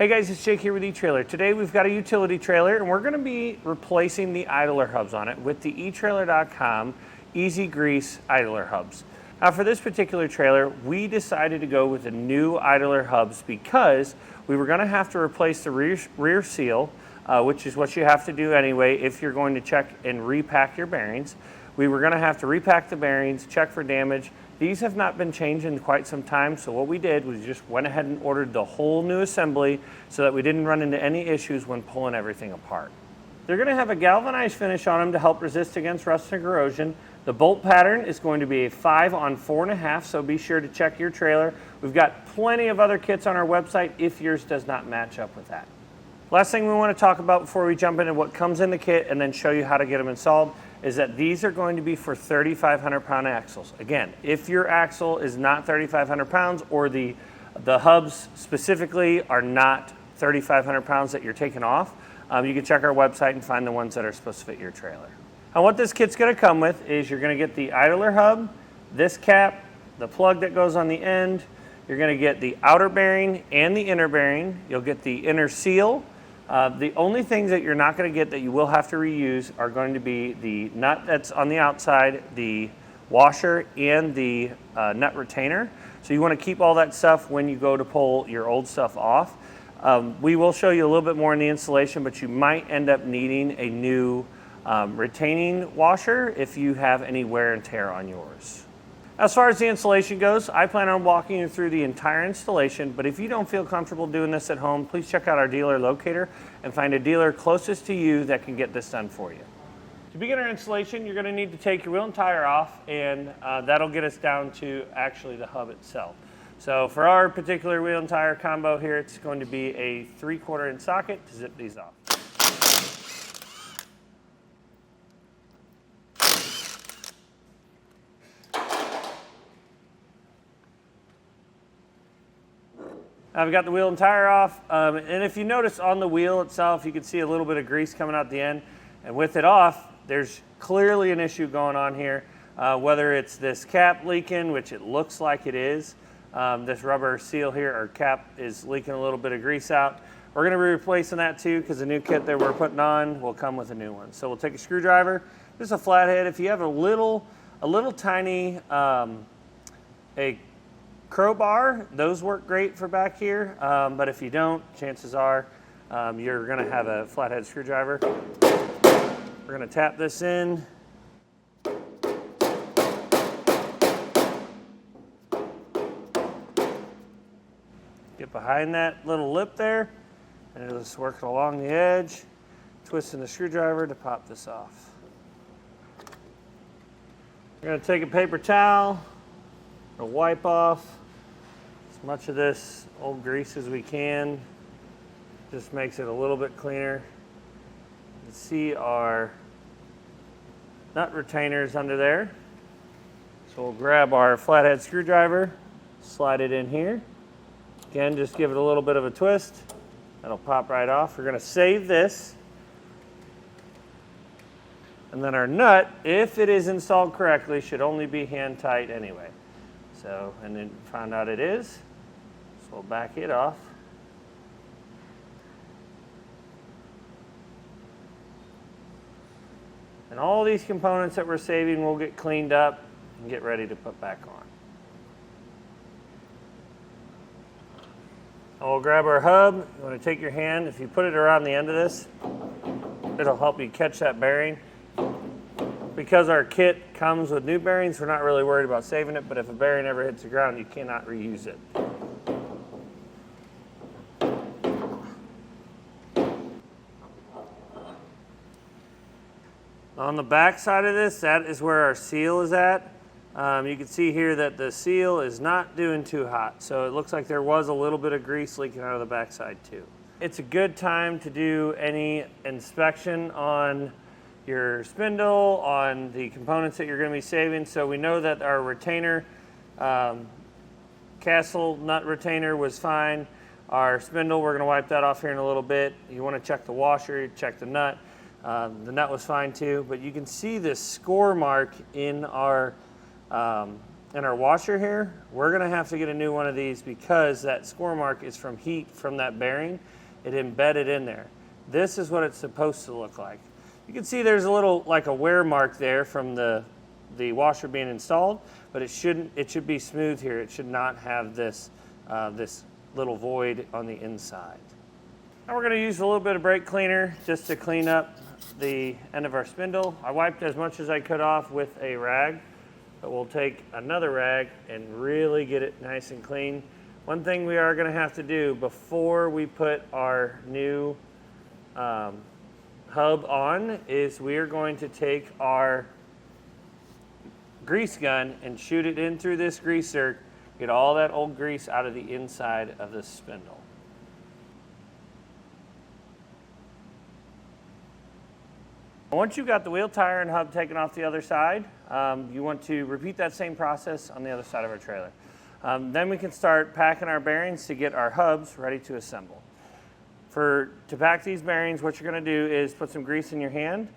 Hey guys, it's Jake here with eTrailer. Today we've got a utility trailer and we're going to be replacing the idler hubs on it with the etrailer.com Easy Grease idler hubs. Now for this particular trailer, we decided to go with the new idler hubs because we were going to have to replace the rear seal, which is what you have to do anyway if you're going to check and repack your bearings. We were going to have to repack the bearings, check for damage. These have not been changed in quite some time, so what we did was just went ahead and ordered the whole new assembly so that we didn't run into any issues when pulling everything apart. They're going to have a galvanized finish on them to help resist against rust and corrosion. The bolt pattern is going to be a 5 on 4.5, so be sure to check your trailer. We've got plenty of other kits on our website if yours does not match up with that. Last thing we want to talk about before we jump into what comes in the kit and then show you how to get them installed is that these are going to be for 3,500 pound axles. Again, if your axle is not 3,500 pounds or the hubs specifically are not 3,500 pounds that you're taking off, you can check our website and find the ones that are supposed to fit your trailer. Now what this kit's going to come with is you're going to get the idler hub, this cap, the plug that goes on the end. You're going to get the outer bearing and the inner bearing. You'll get the inner seal. The only things that you're not going to get that you will have to reuse are going to be the nut that's on the outside, the washer, and the nut retainer. So you want to keep all that stuff when you go to pull your old stuff off. We will show you a little bit more in the installation, but you might end up needing a new retaining washer if you have any wear and tear on yours. As far as the installation goes, I plan on walking you through the entire installation, but if you don't feel comfortable doing this at home, please check out our dealer locator and find a dealer closest to you that can get this done for you. To begin our installation, you're going to need to take your wheel and tire off, and that'll get us down to actually the hub itself. So for our particular wheel and tire combo here, it's going to be a 3/4 inch socket to zip these off. I've got the wheel and tire off, and if you notice on the wheel itself, you can see a little bit of grease coming out the end. And with it off, there's clearly an issue going on here, whether it's this cap leaking, which it looks like it is. This rubber seal here, or cap, is leaking a little bit of grease out. We're going to be replacing that too, because the new kit that we're putting on will come with a new one. So we'll take a screwdriver, just a flathead. If you have a little tiny a crowbar, those work great for back here, but if you don't, chances are you're going to have a flathead screwdriver. We're going to tap this in. Get behind that little lip there, and it'll just work along the edge, twisting the screwdriver to pop this off. We're going to take a paper towel, we'll wipe off as much of this old grease as we can. Just makes it a little bit cleaner. You can see our nut retainers under there. So we'll grab our flathead screwdriver, slide it in here. Again, just give it a little bit of a twist. That'll pop right off. We're going to save this. And then our nut, if it is installed correctly, should only be hand tight anyway. So, and then found out it is. So we'll back it off. And all these components that we're saving will get cleaned up and get ready to put back on. And we'll grab our hub. You want to take your hand, if you put it around the end of this, it'll help you catch that bearing. Because our kit comes with new bearings, we're not really worried about saving it, but if a bearing ever hits the ground, you cannot reuse it. On the back side of this, that is where our seal is at. You can see here that the seal is not doing too hot, so it looks like there was a little bit of grease leaking out of the back side too. It's a good time to do any inspection on your spindle, on the components that you're going to be saving. So we know that our retainer, castle nut retainer, was fine. Our spindle, we're going to wipe that off here in a little bit. You want to check the washer, check the nut. The nut was fine too, but you can see this score mark in our And our washer here, we're gonna have to get a new one of these because that score mark is from heat from that bearing. It embedded in there. This is what it's supposed to look like. You can see there's a little, like a wear mark there from the washer being installed, but it should be smooth here. It should not have this, this little void on the inside. Now we're gonna use a little bit of brake cleaner just to clean up the end of our spindle. I wiped as much as I could off with a rag, but we'll take another rag and really get it nice and clean. One thing we are gonna have to do before we put our new hub on is we are going to take our grease gun and shoot it in through this greaser, get all that old grease out of the inside of this spindle. Once you've got the wheel, tire, and hub taken off the other side, you want to repeat that same process on the other side of our trailer. Then we can start packing our bearings to get our hubs ready to assemble. To pack these bearings, what you're going to do is put some grease in your hand,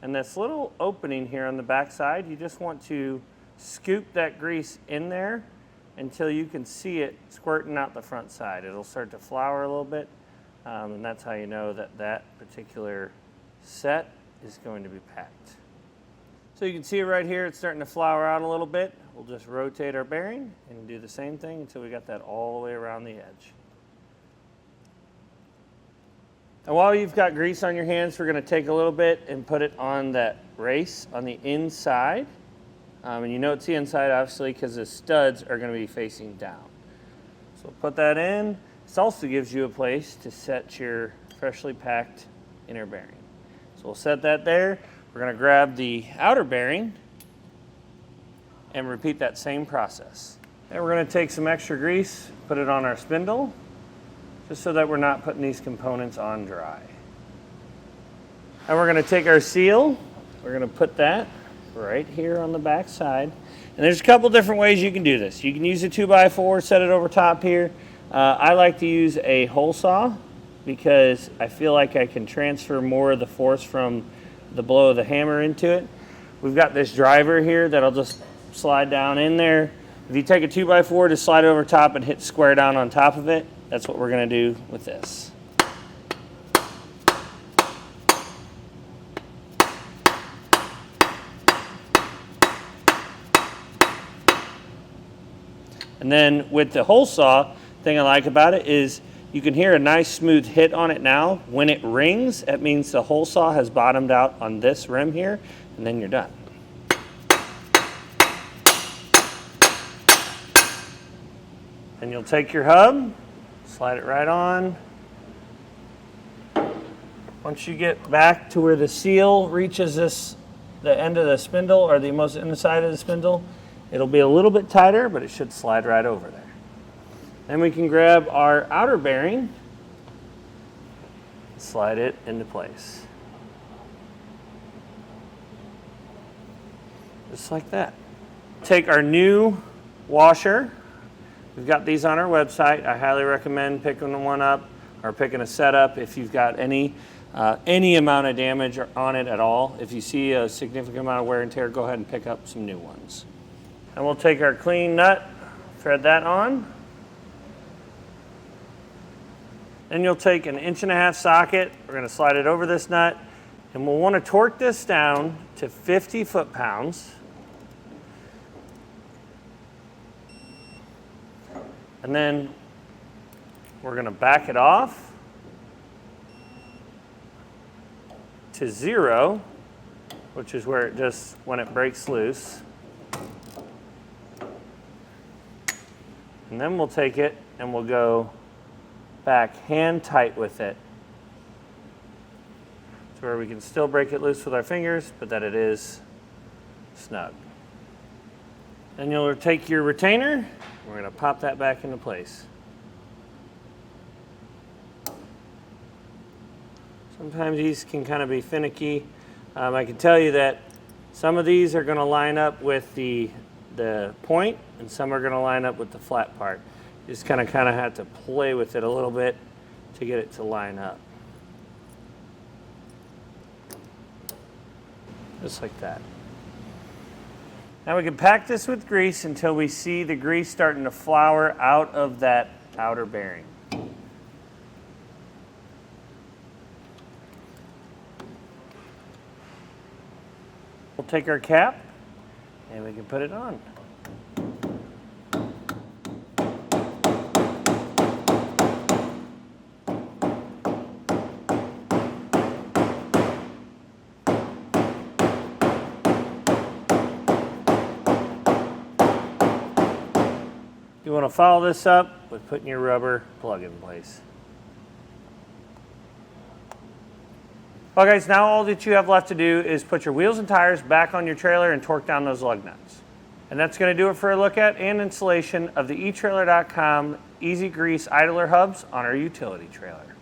and this little opening here on the back side, you just want to scoop that grease in there until you can see it squirting out the front side. It'll start to flour a little bit, and that's how you know that that particular set is going to be packed. So you can see it right here, it's starting to flour out a little bit. We'll just rotate our bearing and do the same thing until we got that all the way around the edge. And while you've got grease on your hands, we're going to take a little bit and put it on that race on the inside. And you know it's the inside, obviously, because the studs are going to be facing down. So put that in. This also gives you a place to set your freshly packed inner bearing. So we'll set that there. We're going to grab the outer bearing and repeat that same process. And we're going to take some extra grease, put it on our spindle, just so that we're not putting these components on dry. And we're going to take our seal, we're going to put that right here on the back side. And there's a couple different ways you can do this. You can use a 2x4, set it over top here. I like to use a hole saw because I feel like I can transfer more of the force from the blow of the hammer into it. We've got this driver here that'll just slide down in there. If you take a 2x4, just slide it over top and hit square down on top of it. That's what we're going to do with this. And then with the hole saw, the thing I like about it is you can hear a nice smooth hit on it now. When it rings, that means the hole saw has bottomed out on this rim here, and then you're done. And you'll take your hub, slide it right on. Once you get back to where the seal reaches the end of the spindle, or the most inside of the spindle, it'll be a little bit tighter, but it should slide right over there. Then we can grab our outer bearing, slide it into place. Just like that. Take our new washer. We've got these on our website. I highly recommend picking one up or picking a set up if you've got any amount of damage on it at all. If you see a significant amount of wear and tear, go ahead and pick up some new ones. And we'll take our clean nut, thread that on. Then you'll take an 1.5 inch socket. We're going to slide it over this nut, and we'll want to torque this down to 50 foot-pounds. And then we're going to back it off to 0, which is where it just, when it breaks loose. And then we'll take it and we'll go back hand tight with it. To where we can still break it loose with our fingers, but that it is snug. Then you'll take your retainer, we're going to pop that back into place. Sometimes these can kind of be finicky. I can tell you that some of these are going to line up with the point, and some are going to line up with the flat part. You just kind of have to play with it a little bit to get it to line up. Just like that. Now we can pack this with grease until we see the grease starting to flour out of that outer bearing. We'll take our cap and we can put it on. You want to follow this up with putting your rubber plug in place. Well guys, now all that you have left to do is put your wheels and tires back on your trailer and torque down those lug nuts. And that's going to do it for a look at and installation of the etrailer.com Easy Grease idler hubs on our utility trailer.